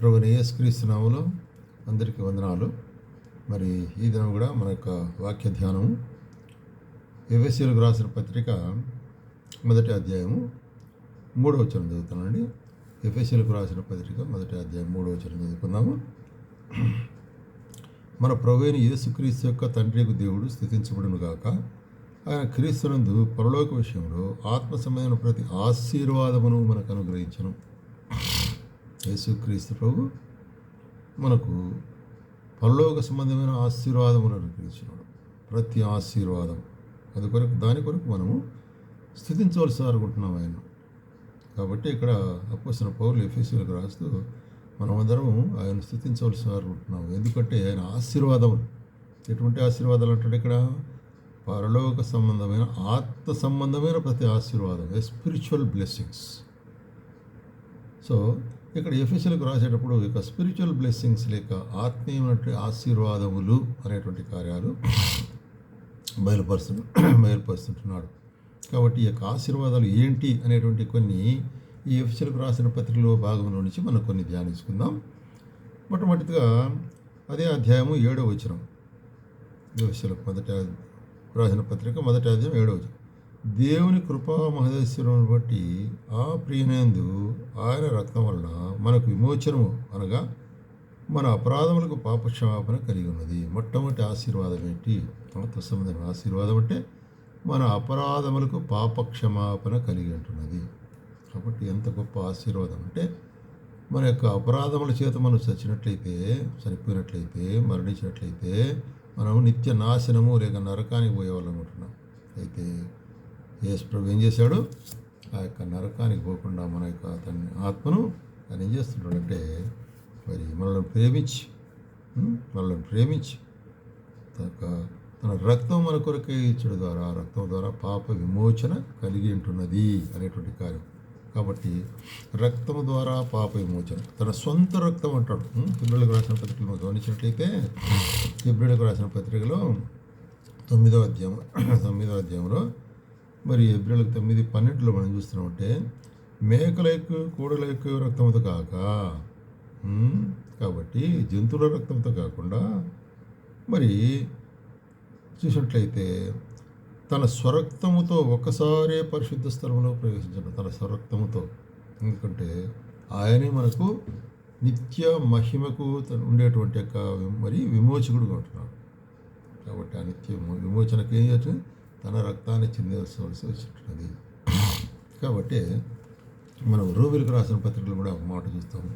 ప్రభువైన యేసుక్రీస్తు నామములో అందరికీ వందనాలు. మరి ఈ దినం కూడా మన యొక్క వాక్య ధ్యానము ఎఫెసీయులకు రాసిన పత్రిక మొదటి అధ్యాయము 3వ వచనం చదువుతానండి. ఎఫెసీయులకు రాసిన పత్రిక మొదటి అధ్యాయం 3వ వచనం చదువుకుందాము. మన ప్రభువైన యేసుక్రీస్తు యొక్క తండ్రికి దేవుడు స్తుతించబడును గాక. ఆయన క్రీస్తునందు పరలోక విషయంలో ఆత్మ సంబంధమైన ప్రతి ఆశీర్వాదమును మనకు అనుగ్రహించను. యేసుక్రీస్తు ప్రభు మనకు పరలోక సంబంధమైన ఆశీర్వాదములను అనుగ్రహించినాడు. ప్రతి ఆశీర్వాదం దాని కొరకు మనము స్తుతించవలసి అనుకుంటున్నాం ఆయన. కాబట్టి ఇక్కడ అపోస్తలుడైన పౌలు ఎఫెసీయులకు రాస్తూ మనమందరం ఆయన స్తుతించవలసి అనుకుంటున్నాం. ఎందుకంటే ఆయన ఆశీర్వాదములు, ఎటువంటి ఆశీర్వాదాలు అంటే ఇక్కడ పరలోక సంబంధమైన ఆత్మ సంబంధమైన ప్రతి ఆశీర్వాదం, స్పిరిచువల్ బ్లెస్సింగ్స్. సో ఇక్కడ ఎఫెసీయులకు రాసేటప్పుడు ఇక స్పిరిచువల్ బ్లెస్సింగ్స్ లేక ఆత్మీయమైన ఆశీర్వాదములు అనేటువంటి కార్యాలు బయలుపరుస్తుంటున్నాడు. కాబట్టి ఈ యొక్క ఆశీర్వాదాలు ఏంటి అనేటువంటి కొన్ని ఈ ఎఫెసీయులకు రాసిన పత్రికలో భాగంలో నుంచి మనం కొన్ని ధ్యానించుకుందాం. మొట్టమొదటిగా అదే అధ్యాయము 7వ వచనం. ఎఫెసీయులకు మొదటి రాసిన పత్రిక మొదటి అధ్యాయం 7వ వచనం. దేవుని కృపా మహదైశ్వర్యమును బట్టి ఆ ప్రియనందు ఆయన రక్తం వలన మనకు విమోచనము అనగా మన అపరాధములకు పాపక్షమాపణ కలిగి ఉన్నది. మొట్టమొదటి ఆశీర్వాదం ఏంటి? ఆత్మ సంబంధమైన ఆశీర్వాదం అంటే మన అపరాధములకు పాపక్షమాపణ కలిగి ఉంటున్నది. కాబట్టి ఎంత గొప్ప ఆశీర్వాదం అంటే మన యొక్క అపరాధముల చేత మనం చనిపోయినట్లయితే మరణించినట్లయితే మనం నిత్య నాశనము లేక నరకానికి పోయేవాళ్ళం ఉంటున్నాం. అయితే యేసు ప్రభు ఏం చేశాడు? ఆ యొక్క నరకానికి పోకుండా మన యొక్క అతని ఆత్మను ఆయన ఏం చేస్తున్నాడంటే మరి మనల్ని ప్రేమించి తన రక్తం మన కొరకే ఇచ్చడం ద్వారా రక్తం ద్వారా పాప విమోచన కలిగి ఉంటున్నది అనేటువంటి కార్యం. కాబట్టి రక్తం ద్వారా పాప విమోచన, తన సొంత రక్తం అంటాడు. ఫిబ్రవరికి రాసిన పత్రికలు మనం గమనించినట్లయితే ఫిబ్రవరికి రాసిన పత్రికలో 9వ అధ్యాయంలో మరి ఏప్రిల్కి 9:12 మనం చూస్తున్నామంటే మేకల ఎక్కువ కూడల ఎక్కువ రక్తంతో కాక, కాబట్టి జంతువుల రక్తంతో కాకుండా మరి చూసినట్లయితే తన స్వరక్తముతో ఒకసారే పరిశుద్ధ స్థలంలో ప్రవేశించడం. తన స్వరక్తముతో, ఎందుకంటే ఆయనే మనకు నిత్య మహిమకు ఉండేటువంటి యొక్క మరి విమోచకుడుగా ఉంటున్నాడు. కాబట్టి ఆ నిత్య విమోచనకు ఏం చేస్తుంది? తన రక్తాన్ని చిందించవలసి వచ్చినది. కాబట్టి మనం రోమిలకు రాసిన పత్రికలు కూడా ఒక మాట చూస్తాము,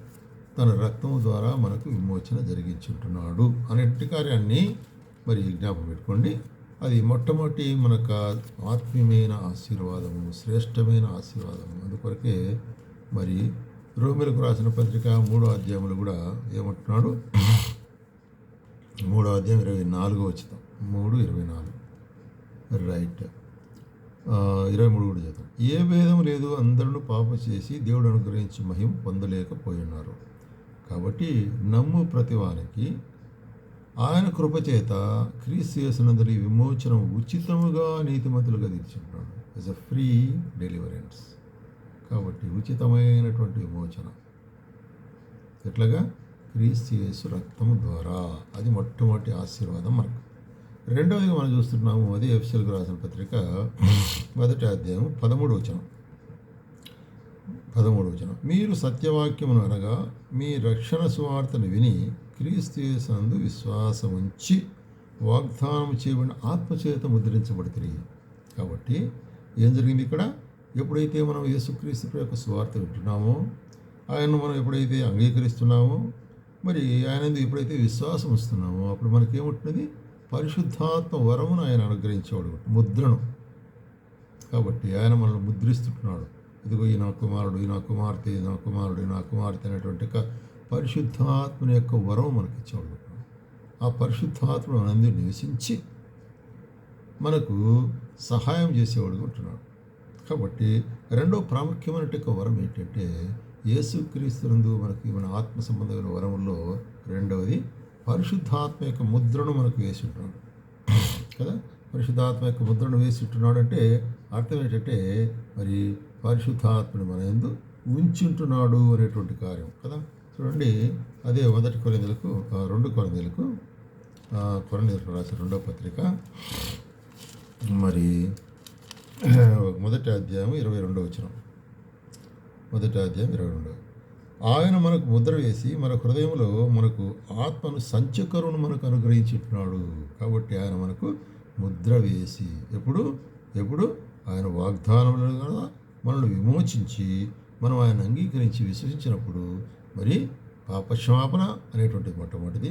తన రక్తము ద్వారా మనకు విమోచన జరిగించుంటున్నాడు అనేటి కార్యాన్ని మరి జ్ఞాపకం పెట్టుకోండి. అది మొట్టమొదటి మనకు ఆత్మీయమైన ఆశీర్వాదము, శ్రేష్టమైన ఆశీర్వాదము. అందుకొరకే మరి రోమిలకు రాసిన పత్రిక 3వ అధ్యాయంలో కూడా ఏమంటున్నాడు? 3వ అధ్యాయం 24వ వచనం, 3:24 రైట్, 23 కూడా చేద్దాం. ఏ భేదం లేదు, అందరూ పాపం చేసి దేవుడు అనుగ్రహించి మహిమ పొందలేకపోయి ఉన్నారు. కాబట్టి నమ్ము ప్రతివానికి ఆయన కృపచేత క్రీస్తు యేసునందలి విమోచనం ఉచితముగా నీతిమంతులుగా తీర్చుంటున్నాడు. It's a free deliverance. కాబట్టి ఉచితమైనటువంటి విమోచన ఎట్లాగా? క్రీస్తు యేసు రక్తము ద్వారా. అది మొట్టమొదటి ఆశీర్వాదం మనకు. రెండవదిగా మనం చూస్తున్నాము, అదే ఎఫెసీయులకు రాసిన పత్రిక మొదటి అధ్యాయం 13వ వచనం. మీరు సత్యవాక్యమును అనగా మీ రక్షణ సువార్తను విని క్రీస్తు యేసునందు విశ్వాసం ఉంచి వాగ్దానం చేయబడిన ఆత్మచేత ముద్రించబడుతుంది. కాబట్టి ఏం జరిగింది ఇక్కడ? ఎప్పుడైతే మనం యేసుక్రీస్తు యొక్క సువార్త వింటున్నామో, ఆయనను మనం ఎప్పుడైతే అంగీకరిస్తున్నామో, మరి ఆయన ఎప్పుడైతే విశ్వాసం వస్తున్నామో, అప్పుడు మనకేముంటున్నది? పరిశుద్ధాత్మ వరమును ఆయన అనుగ్రహించేవాడు, ముద్రను. కాబట్టి ఆయన మనల్ని ముద్రిస్తుంటున్నాడు. ఇదిగో ఈ నా కుమారుడు, ఈ నా కుమార్తె, ఈ నా కుమారుడు, ఈ నా కుమార్తె అనేటువంటి పరిశుద్ధాత్మని యొక్క వరం మనకి ఇచ్చేవాడు. ఆ పరిశుద్ధాత్మ మనందరూ నివసించి మనకు సహాయం చేసేవాడుగా ఉంటున్నాడు. కాబట్టి రెండో ప్రాముఖ్యమైన వరం ఏంటంటే యేసుక్రీస్తునందు మనకి మన ఆత్మ సంబంధమైన వరముల్లో రెండవది పరిశుద్ధాత్మ యొక్క ముద్రను మనకు వేసి ఉంటున్నాడు కదా. పరిశుద్ధాత్మ యొక్క ముద్రను వేసి ఉంటున్నాడు అంటే అర్థం ఏంటంటే మరి పరిశుద్ధాత్మని మన యందు ఉంచుంటున్నాడు అనేటువంటి కార్యం కదా. చూడండి, అదే మొదటి కొరింథీయులకు 2 కొరింథీయులకు కొరింథీయులకు రాసిన 2వ పత్రిక మరి మొదటి అధ్యాయం 22వ వచనం. మొదటి అధ్యాయం 22. ఆయన మనకు ముద్ర వేసి మన హృదయంలో మనకు ఆత్మను సంచకరును మనకు అనుగ్రహించుతున్నాడు. కాబట్టి ఆయన మనకు ముద్ర వేసి ఎప్పుడు ఆయన వాగ్దానములుగా మనల్ని విమోచించి మనం ఆయన అంగీకరించి విశ్వసించినప్పుడు మరి పాపక్షమాపణ అనేటువంటిది మొట్టమొదటిది.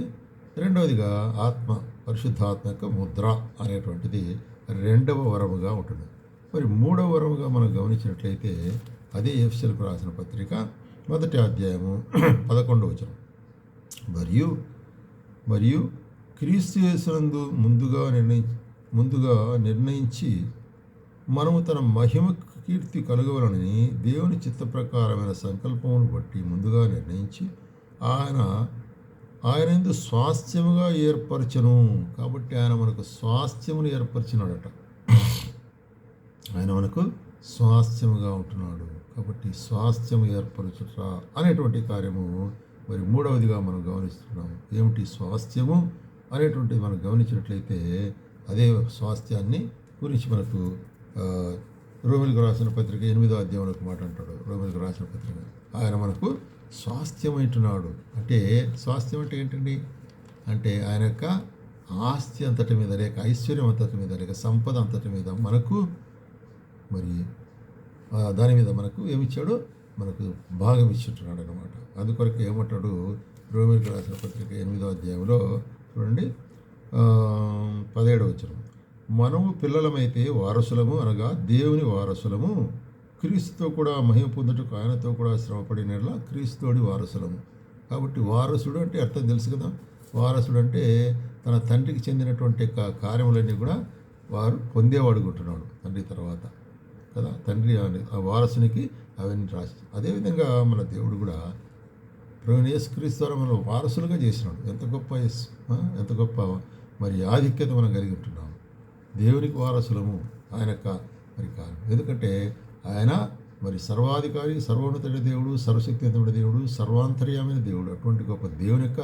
రెండవదిగా పరిశుద్ధాత్మ యొక్క ముద్ర అనేటువంటిది రెండవ వరముగా ఉంటుంది. మరి మూడవ వరముగా మనం గమనించినట్లయితే అదే ఎఫెసీయులకు రాసిన పత్రిక మొదటి అధ్యాయము 11వ వచనం. మరియు క్రీస్తు యేసునందు ముందుగా నిర్ణయించి మనము తన మహిమ కీర్తి కలుగవలనని దేవుని చిత్త ప్రకారమైన సంకల్పమును బట్టి ముందుగా నిర్ణయించి ఆయన యందు స్వాస్థ్యముగా ఏర్పరచను. కాబట్టి ఆయన మనకు స్వాస్థ్యమును ఏర్పరిచినాడట. ఆయన మనకు స్వాస్థ్యముగా ఉంటున్నాడు. కాబట్టి స్వాస్థ్యము ఏర్పరచుట అనేటువంటి కార్యము మరి మూడవదిగా మనం గమనిస్తున్నాము. ఏమిటి స్వాస్థ్యము అనేటువంటిది మనం గమనించినట్లయితే అదే స్వాస్థ్యాన్ని గురించి మనకు రోమిలకు రాసిన పత్రిక 8వ అధ్యాయంలో మాట అంటాడు. రోమిలకు రాసిన పత్రిక ఆయన మనకు స్వాస్థ్యం అంటున్నాడు. అంటే స్వాస్థ్యం అంటే ఏంటండి? అంటే ఆయన యొక్క ఆస్తి అంతటి మీద లేక ఐశ్వర్యం అంతటి మీద లేక సంపద అంతటి మీద మనకు మరి దాని మీద మనకు ఏమిచ్చాడు? మనకు భాగం ఇచ్చుంటున్నాడు అనమాట. అందుకొరకు ఏమంటాడు రోమిలకు రాసిన పత్రిక 8వ అధ్యాయంలో చూడండి 17వ వచనం. మనము పిల్లలమైతే వారసులము అనగా దేవుని వారసులము, క్రీస్తుతో కూడా మహిమ పొందుటకు ఆయనతో కూడా శ్రమపడినట్లా క్రీస్తుతోడి వారసులము. కాబట్టి వారసుడు అంటే అర్థం తెలుసు కదా. వారసుడు అంటే తన తండ్రికి చెందినటువంటి కార్యములన్నీ కూడా వారు పొందేవాడుకుంటున్నాడు తండ్రి తర్వాత కదా. తండ్రి ఆ వారసునికి అవన్నీ రాసి, అదేవిధంగా మన దేవుడు కూడా ప్రభువైన యేసుక్రీస్తు ద్వారా మనం వారసులుగా చేసినాడు. ఎంత గొప్ప మరి ఆధిక్యత మనం కలిగి ఉంటున్నాము. దేవునికి వారసులము ఆయన యొక్క మరి కారణం. ఎందుకంటే ఆయన మరి సర్వాధికారి, సర్వోన్నతుడి దేవుడు, సర్వశక్తివంతుడి దేవుడు, సర్వాంతర్యమైన దేవుడు. అటువంటి గొప్ప దేవుని యొక్క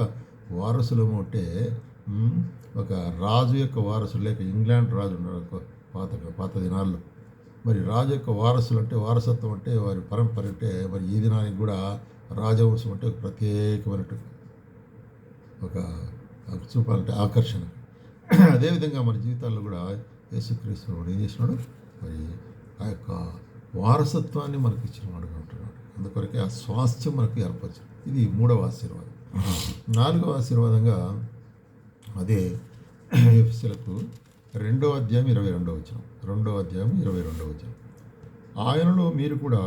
వారసులము అంటే ఒక రాజు యొక్క వారసులు, లేక ఇంగ్లాండ్ రాజు ఉన్నారు పాత దినాల్లో. మరి రాజు యొక్క వారసులు అంటే వారసత్వం అంటే వారి పరంపర అంటే మరి ఈ దినానికి కూడా రాజవంశం అంటే ఒక ప్రత్యేకమైనట్టు ఒక చూపాలంటే ఆకర్షణ. అదేవిధంగా మన జీవితాల్లో కూడా యేసుక్రీస్తు ఏం చేసినాడు? మరి ఆ యొక్క వారసత్వాన్ని మనకి ఇచ్చిన వాడుగా ఉంటున్నాడు. అందుకొరకే ఆ స్వాస్థ్యం మనకు ఏర్పరచాడు. ఇది 3వ ఆశీర్వాదం. 4వ ఆశీర్వాదంగా అదే ఎఫెసీయులకు 2వ అధ్యాయం 22వ వచనం. 2వ అధ్యాయం 22వ వచనం. ఆయనలో మీరు కూడా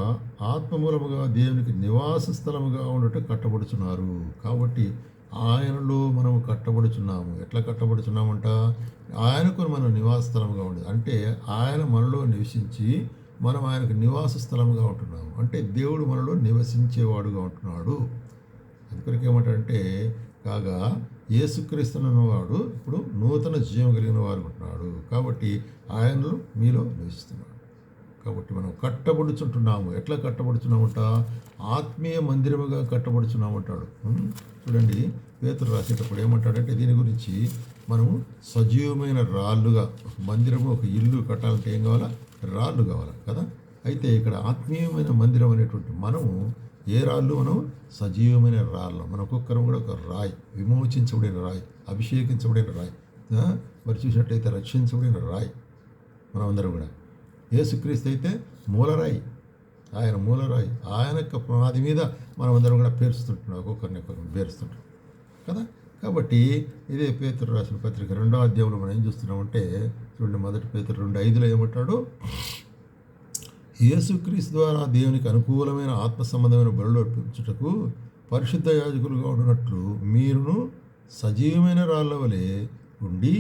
ఆత్మమూలముగా దేవునికి నివాస స్థలముగా ఉండటం కట్టబడుచున్నారు. కాబట్టి ఆయనలో మనము కట్టబడుచున్నాము. ఎట్లా కట్టబడుచున్నామంట? ఆయనకు మనం నివాస స్థలముగా ఉండేది. అంటే ఆయన మనలో నివసించి మనం ఆయనకు నివాస స్థలముగా ఉంటున్నాము. అంటే దేవుడు మనలో నివసించేవాడుగా ఉంటున్నాడు. అందుకొరకు ఏమంటాడంటే కాగా యేసుక్రీస్తున్నవాడు ఇప్పుడు నూతన జీవం కలిగిన వారు ఉంటున్నాడు. కాబట్టి ఆయనలో మీలో నివసిస్తున్నాడు. కాబట్టి మనం కట్టబడుచుంటున్నాము. ఎట్లా కట్టబడుచున్నామంట? ఆత్మీయ మందిరముగా కట్టబడుచున్నామంటాడు. చూడండి, పేతురు రాసేటప్పుడు ఏమంటాడంటే దీని గురించి మనము సజీవమైన రాళ్ళుగా, మందిరము ఒక ఇల్లు కట్టాలంటే ఏం కావాలా? రాళ్ళు కావాలి కదా. అయితే ఇక్కడ ఆత్మీయమైన మందిరం అనేటువంటి మనము ఏ రాళ్ళు? మనం సజీవమైన రాళ్ళు. మన ఒక్కొక్కరం కూడా ఒక రాయి, విమోచించబడిన రాయి, అభిషేకించబడిన రాయి, మరి చూసినట్టయితే రక్షించబడిన రాయి. మనం అందరం కూడా యేసుక్రీస్తు అయితే మూలరాయి, ఆయన మూలరాయి. ఆయన యొక్క పునాది మీద మనం అందరం కూడా పేరుస్తుంటున్నాం, ఒక్కొక్కరిని పేరుస్తుంటాం కదా. కాబట్టి ఇదే పేతురు రాసిన పత్రిక 2వ అధ్యాయంలో మనం ఏం చూస్తున్నామంటే చూడండి, మొదటి పేతురు 2:5 ఏమంటాడు? యేసుక్రీస్తు ద్వారా దేవునికి అనుకూలమైన ఆత్మ సంబంధమైన బలులు అర్పించుటకు పరిశుద్ధ యాజకులుగా ఉన్నట్లు మీరును సజీవమైన రాళ్ళ వలె ఉండి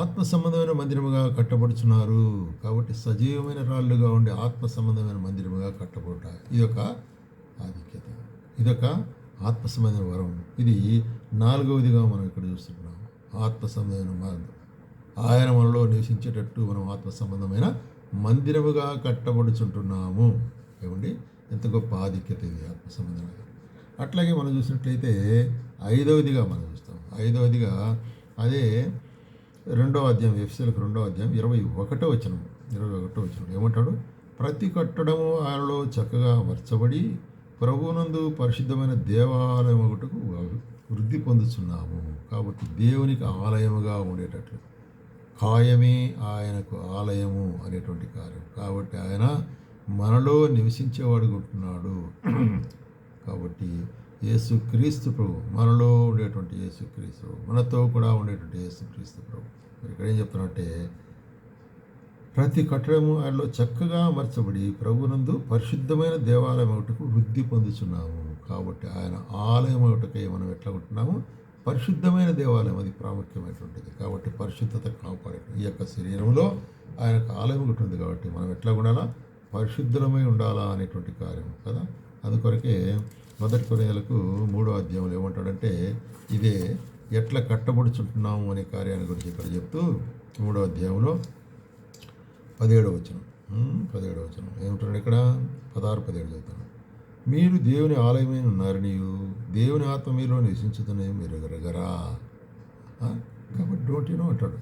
ఆత్మ సంబంధమైన మందిరముగా కట్టబడుచున్నారు. కాబట్టి సజీవమైన రాళ్ళుగా ఉండి ఆత్మ సంబంధమైన మందిరముగా కట్టబడుట ఇదొక ఆధిక్యత, ఇదొక ఆత్మ సంబంధమైన వరం. ఇది 4వదిగా మనం ఇక్కడ చూస్తున్నాం. ఆత్మ సంబంధమైన మార్గం, ఆయన మనలో నివసించేటట్టు మనం ఆత్మ సంబంధమైన మందిరముగా కట్టబడుచుంటున్నాము. ఏమండి, ఎంత గొప్ప ఆధిక్యత ఇది ఆత్మ సంబంధమైన. అట్లాగే మనం చూసినట్లయితే ఐదవదిగా మనం చూస్తాం. ఐదవదిగా అదే రెండవ అధ్యాయం, ఎఫెసీయులకు రెండవ అధ్యాయం 21వ వచనం ఏమంటాడు? ప్రతి కట్టడము ఆయనలో చక్కగా అమర్చబడి ప్రభువునందు పరిశుద్ధమైన దేవాలయం ఒకటకు వృద్ధి పొందుతున్నాము. కాబట్టి దేవునికి ఆలయముగా ఉండేటట్లు కాయమే ఆయనకు ఆలయము అనేటువంటి కార్యం. కాబట్టి ఆయన మనలో నివసించేవాడు ఉంటున్నాడు. కాబట్టి యేసుక్రీస్తు ప్రభు, మనలో ఉండేటువంటి యేసుక్రీస్తు ప్రభు, మనతో కూడా ఉండేటువంటి యేసుక్రీస్తు ప్రభు. మరి ఇక్కడ ఏం చెప్తున్నట్టే, ప్రతి కట్టడము ఆయనలో చక్కగా అమర్చబడి ప్రభునందు పరిశుద్ధమైన దేవాలయం ఒకటకు వృద్ధి పొందుతున్నాము. కాబట్టి ఆయన ఆలయం ఒకటకై మనం ఎట్లా ఉంటున్నాము? పరిశుద్ధమైన దేవాలయం, అది ప్రాముఖ్యమైనటువంటిది. కాబట్టి పరిశుద్ధత కాపాడే ఈ యొక్క శరీరంలో ఆయనకు ఆలయం ఒకటి ఉంది. కాబట్టి మనం ఎట్లా ఉండాలా? పరిశుద్ధమై ఉండాలా అనేటువంటి కార్యం కదా. అందుకొరకే 1 కొరింథీయులకు 3వ అధ్యాయంలో ఏమంటాడంటే, ఇదే ఎట్లా కట్టబడుచుంటున్నాము అనే కార్యాన్ని గురించి ఇక్కడ చెప్తూ 3వ అధ్యాయంలో 17వ వచనం ఏమంటాడు ఇక్కడ? 16, 17 చదువుతాను. మీరు దేవుని ఆలయమైన ఉన్నారనియు దేవుని ఆత్మ మీలో నివసించుతున్నది మీరు ఎరగరా. కాబట్టి డోంట్ యు నో అంటాడు.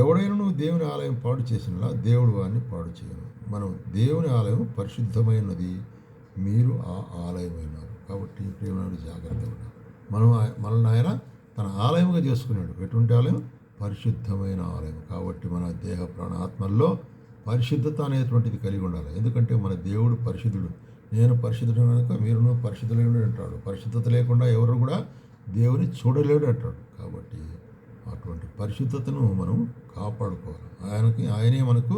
ఎవడైనా నువ్వు దేవుని ఆలయం పాడు చేసినలా దేవుడు వారిని పాడు చేయను. మనం దేవుని ఆలయం పరిశుద్ధమైనది, మీరు ఆ ఆలయమైనారు. కాబట్టి ప్రేమను జాగ్రత్తగా ఉన్నారు. మనల్ని ఆయన తన ఆలయంగా చేసుకున్నాడు. ఎటువంటి ఆలయం? పరిశుద్ధమైన ఆలయం. కాబట్టి మన దేహ ప్రాణ ఆత్మల్లో పరిశుద్ధత అనేటువంటిది కలిగి ఉండాలి. ఎందుకంటే మన దేవుడు పరిశుద్ధుడు. నేను పరిశుద్ధుడు కనుక మీరును పరిశుద్ధులేడు అంటాడు. పరిశుద్ధత లేకుండా ఎవరు కూడా దేవుని చూడలేడు అంటాడు. కాబట్టి అటువంటి పరిశుద్ధతను మనం కాపాడుకోవాలి. ఆయనే మనకు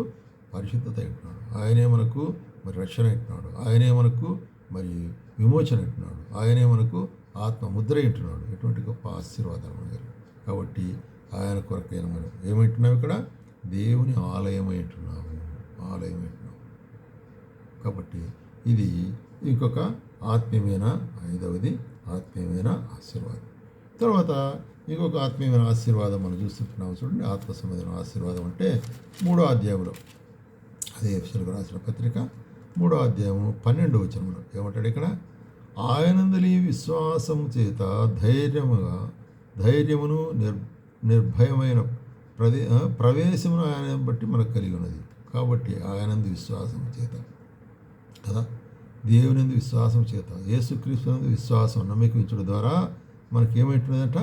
పరిశుద్ధత ఇస్తున్నాడు. ఆయనే మనకు మరి రక్షణ ఇస్తున్నాడు. ఆయనే మనకు మరి విమోచన ఇస్తున్నాడు. ఆయనే మనకు ఆత్మ ముద్ర ఇస్తున్నాడు. ఎటువంటి గొప్ప ఆశీర్వాదాలు మనకు. కాబట్టి ఆయన కొరకైన మనం ఏమంటున్నాం? ఇక్కడ దేవుని ఆలయమై ఉంటున్నాము. కాబట్టి ఇది ఇంకొక ఆత్మీయమైన ఐదవది ఆత్మీయమైన ఆశీర్వాదం. తర్వాత ఇంకొక ఆత్మీయమైన ఆశీర్వాదం మనం చూస్తుంటున్నాము. చూడండి, ఆత్మ సంబంధమైన ఆశీర్వాదం అంటే 3వ అధ్యాయంలో, అదే ఎఫెసీయులకు రాసిన పత్రిక 3వ అధ్యాయము 12వ వచనంలో ఏమంటాడు ఇక్కడ? ఆయనందలి విశ్వాసము చేత ధైర్యమును నిర్భయమైన ప్రవేశమును ఆయన బట్టి మనకు కలిగి ఉన్నది. కాబట్టి ఆయనందు విశ్వాసం చేత కదా, దేవునందు విశ్వాసం చేత, యేసుక్రీస్తునందు విశ్వాసం నమ్మకించడం ద్వారా మనకేమైంటుందంట?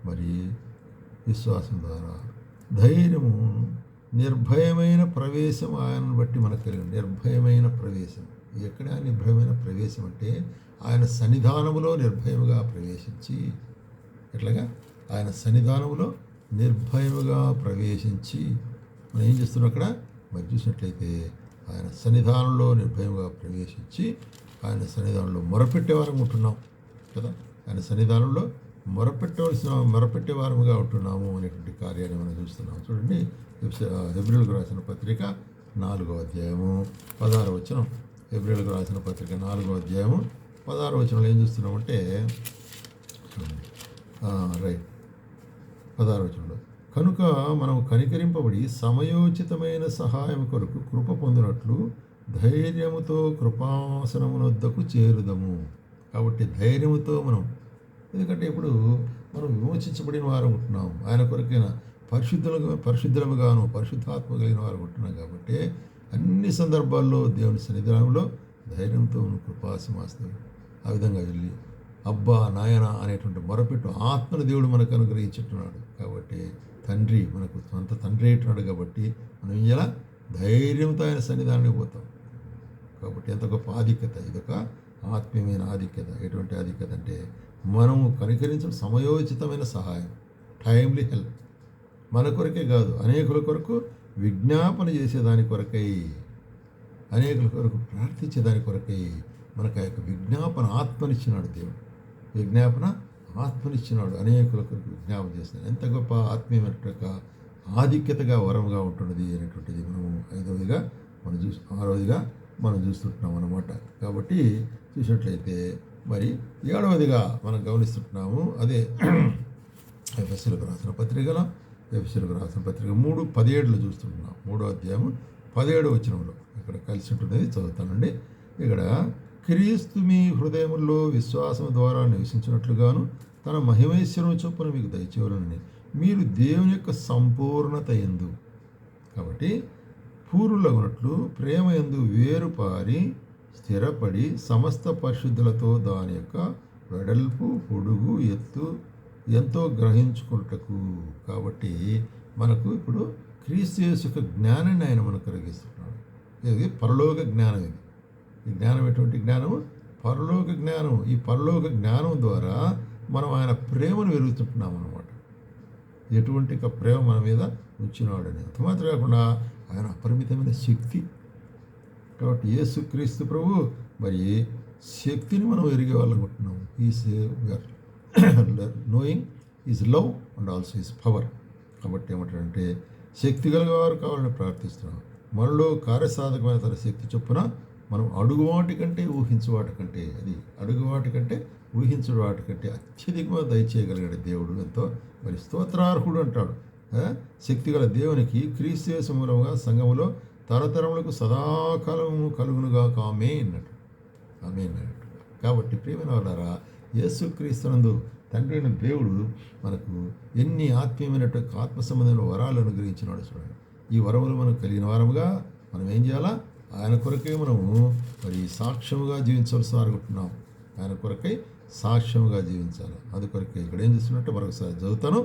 మరి విశ్వాసం ద్వారా ధైర్యము, నిర్భయమైన ప్రవేశం ఆయనను బట్టి మనకు కలిగి. నిర్భయమైన ప్రవేశం ఎక్కడ? నిర్భయమైన ప్రవేశం అంటే ఆయన సన్నిధానములో నిర్భయముగా ప్రవేశించి, ఎట్లాగా? ఆయన సన్నిధానములో నిర్భయముగా ప్రవేశించి మనం ఏం చేస్తున్నాం అక్కడ? మరి చూసినట్లయితే ఆయన సన్నిధానంలో నిర్భయంగా ప్రవేశించి ఆయన సన్నిధానంలో మొరపెట్టేవారం ఉంటున్నాం కదా. ఆయన సన్నిధానంలో మొరపెట్టేవారముగా ఉంటున్నాము అనేటువంటి కార్యాన్ని మనం చూస్తున్నాం. చూడండి, హెబ్రీయులకు రాసిన పత్రిక 4వ అధ్యాయము 16వ వచనం. హెబ్రీయులకు రాసిన పత్రిక 4వ అధ్యాయము 16వ వచనంలో ఏం చూస్తున్నామంటే, చూడండి, రైట్, 16వ వచనంలో, కనుక మనం కనికరింపబడి సమయోచితమైన సహాయం కొరకు కృప పొందినట్లు ధైర్యముతో కృపాసనమునొద్దకు చేరుదము. కాబట్టి ధైర్యముతో మనం, ఎందుకంటే ఇప్పుడు మనం విమోచించబడిన వారు ఉంటున్నాం. ఆయన కొరకైన పరిశుద్ధులముగాను పరిశుద్ధాత్మ కలిగిన వారు ఉంటున్నాం. కాబట్టి అన్ని సందర్భాల్లో దేవుని సన్నిధానంలో ధైర్యంతో కృపాసమాస్తం ఆ విధంగా వెళ్ళి అబ్బా నాయన అనేటువంటి మొరపెట్టు ఆత్మను దేవుడు మనకు అనుగ్రహించుంటున్నాడు. కాబట్టి తండ్రి మనకు సొంత తండ్రి అంటున్నాడు. కాబట్టి మనం ఇలా ధైర్యంతో ఆయన సన్నిధానానికి పోతాం. కాబట్టి ఎంత గొప్ప ఆధిక్యత! ఇదొక ఆత్మీయమైన ఆధిక్యత. ఎటువంటి ఆధిక్యత అంటే మనము కనికరించడం సమయోచితమైన సహాయం, టైమ్లీ హెల్ప్. మన కొరకే కాదు, అనేకుల కొరకు విజ్ఞాపన చేసేదాని కొరకై, అనేకుల కొరకు ప్రార్థించేదాని కొరకై మనకు ఆ యొక్క విజ్ఞాపన ఆత్మనిచ్చినాడు దేవుడు. విజ్ఞాపన ఆత్మనిచ్చినాడు, అనేకుల కొరకు విజ్ఞాపన చేస్తున్నాడు. ఎంత గొప్ప ఆత్మీయమైన ఆధిక్యతగా వరంగా ఉంటున్నది అనేటువంటిది మనము ఐదవదిగా ఆరవదిగా మనం చూస్తుంటున్నాం అన్నమాట. కాబట్టి చూసినట్లయితే మరి ఏడవదిగా మనం గమనిస్తుంటున్నాము. అదే ఎఫెసీయులకు రాసిన పత్రిక 3:17 చూస్తుంటున్నాం. 3వ అధ్యాయము 17వ వచనంలో ఇక్కడ కలిసి ఉంటున్నది చదువుతానండి. ఇక్కడ క్రీస్తు మీ హృదయములో విశ్వాసం ద్వారా నివసించినట్లుగాను తన మహిమైశ్వరం చొప్పున మీకు దయచేయాలని మీరు దేవుని యొక్క సంపూర్ణత యందు, కాబట్టి పూర్వులగునట్లు ప్రేమ యందు వేరుపారి స్థిరపడి సమస్త పరిశుద్ధులతో దాని యొక్క వెడల్పు పొడుగు ఎత్తు ఎంతో గ్రహించుకున్నటకు. కాబట్టి మనకు ఇప్పుడు క్రీస్తు యేసు యొక్క జ్ఞానాన్ని ఆయన మనకు కలిగిస్తున్నాడు. ఇది పరలోక జ్ఞానం. ఇది ఈ జ్ఞానం ఎటువంటి జ్ఞానము? పరలోక జ్ఞానం. ఈ పరలోక జ్ఞానం ద్వారా మనం ఆయన ప్రేమను వెలుగుతుంటున్నాం అన్నమాట. ఎటువంటి ప్రేమ మన మీద ఉంచినాడని. అంతమాత్రం కాకుండా ఆయన అపరిమితమైన శక్తి. కాబట్టి యేసు క్రీస్తు ప్రభు మరి శక్తిని మనం ఎరిగే వాళ్ళనుకుంటున్నాం. Is knowing is love and also is power. కాబట్టి ఏమంటాడంటే శక్తి గలవారు కావాలని ప్రార్థిస్తున్నాం. మనలో కార్యసాధకమైన తన శక్తి చొప్పున మనం అడుగువాటి కంటే ఊహించువాటి కంటే, అది అడుగువాటి కంటే ఊహించువాటి కంటే అత్యధికంగా దయచేయగలిగాడు దేవుడు. ఎంతో మరి స్తోత్రార్హుడు అంటాడు. శక్తి గల దేవునికి క్రీస్తు యేసు మూలముగా సంఘములో తరతరములకు సదాకాలము కలుగునుగా ఆమె అన్నట్టు. ఆమె అన్నట్టు. కాబట్టి ప్రియమైన వాళ్ళారా, యేసు క్రీస్తునందు తండ్రి అయిన దేవుడు మనకు ఎన్ని ఆత్మీయమైనటువంటి ఆత్మ సంబంధమైన వరాలు అనుగ్రహించినాడు చూడండి. ఈ వరములు మనకు కలిగిన వారముగా మనం ఏం చేయాలా? ఆయన కొరకై మనము మరి సాక్ష్యముగా జీవించవలసి అనుకుంటున్నాం. ఆయన కొరకై సాక్ష్యముగా జీవించాలి. అందుకొరకే ఇక్కడ ఏం చేస్తున్నట్టు మరొకసారి చదువుతాను.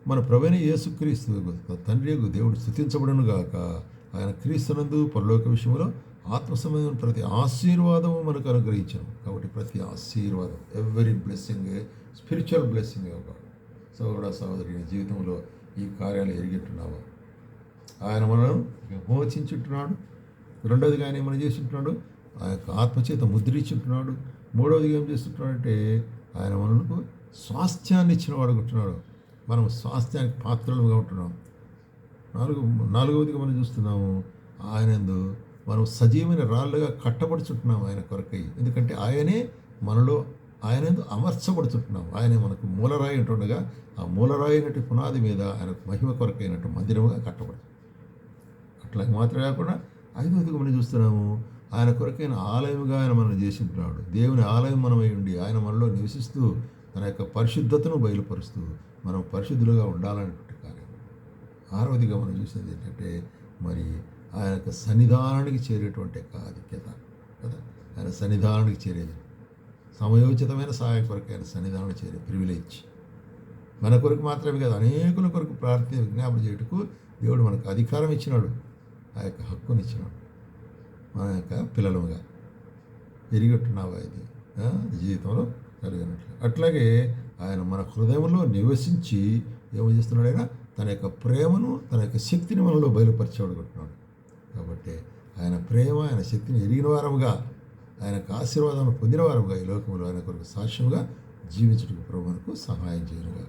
మన ప్రభువైన యేసుక్రీస్తు తండ్రి యొక్క దేవుడు స్తుతించబడును గాక. ఆయన క్రీస్తునందు పరలోక విషయంలో ఆత్మ సంబంధమైన ప్రతి ఆశీర్వాదము మనకు అనుగ్రహించను. కాబట్టి ప్రతి ఆశీర్వాదం, every blessing spiritual blessing God. సోదరుడా సహోదరి, జీవితంలో ఈ కార్యాలు ఎరిగిట్టున్నావా? ఆయన మనను విమోచించుంటున్నాడు. రెండవదిగా ఆయన ఏమైనా చేస్తుంటున్నాడు? ఆ యొక్క ఆత్మచేత ముద్రించుంటున్నాడు. మూడవదిగా ఏం చేస్తుంటున్నాడంటే ఆయన మనకు స్వాస్థ్యాన్ని ఇచ్చిన వాడు ఉంటున్నాడు. మనం స్వాస్థ్యానికి పాత్రలుగా ఉంటున్నాం. నాలుగవదిగా మనం చూస్తున్నాము, ఆయనందు మనం సజీవమైన రాళ్ళుగా కట్టబడుచుంటున్నాం ఆయన కొరకై. ఎందుకంటే ఆయనే మనలో ఆయనందు అమర్చబడుతుంటున్నాం. ఆయనే మనకు మూలరాయి ఉంటుండగా ఆ మూలరాయి అయినట్టు పునాది మీద ఆయన మహిమ కొరకైనట్టు మందిరముగా కట్టబడుతుంది. అట్లా మాత్రమే కాకుండా ఐదవదిగా మనం చూస్తున్నాము, ఆయన కొరకైన ఆలయముగా ఆయన మనం చేసింటున్నాడు. దేవుని ఆలయం మనమై ఉండి ఆయన మనలో నివసిస్తూ తన యొక్క పరిశుద్ధతను బయలుపరుస్తూ మనం పరిశుద్ధులుగా ఉండాలనేటువంటి కార్యం. ఆరవదిగా మనం చూసేది ఏంటంటే మరి ఆయన యొక్క సన్నిధానానికి చేరేటువంటి యొక్క ఆధిక్యత కదా. ఆయన సన్నిధానానికి చేరేది సమయోచితమైన సహాయం కొరకు ఆయన సన్నిధానానికి చేరే ప్రివిలేజ్ మన కొరకు మాత్రమే కాదు, అనేకుల కొరకు ప్రార్థన విజ్ఞాపన చేయుటకు దేవుడు మనకు అధికారం ఇచ్చినాడు. ఆ యొక్క హక్కుని ఇచ్చినాడు. మన యొక్క పిల్లలుగా ఎరిగట్టున్నావా? ఇది జీవితంలో కలిగినట్లు. అట్లాగే ఆయన మన హృదయంలో నివసించి ఏమో చేస్తున్నాడు? ఆయన తన యొక్క ప్రేమను, తన యొక్క శక్తిని మనలో బయలుపరిచేవాడుకుంటున్నాడు. కాబట్టి ఆయన ప్రేమ, ఆయన శక్తిని ఎరిగిన వారముగా, ఆయన యొక్క ఆశీర్వాదాన్ని పొందిన వారముగా ఈ లోకంలో ఆయన కొరకు సాక్ష్యంగా జీవించడానికి ప్రభువుకు సహాయం చేయనుగా.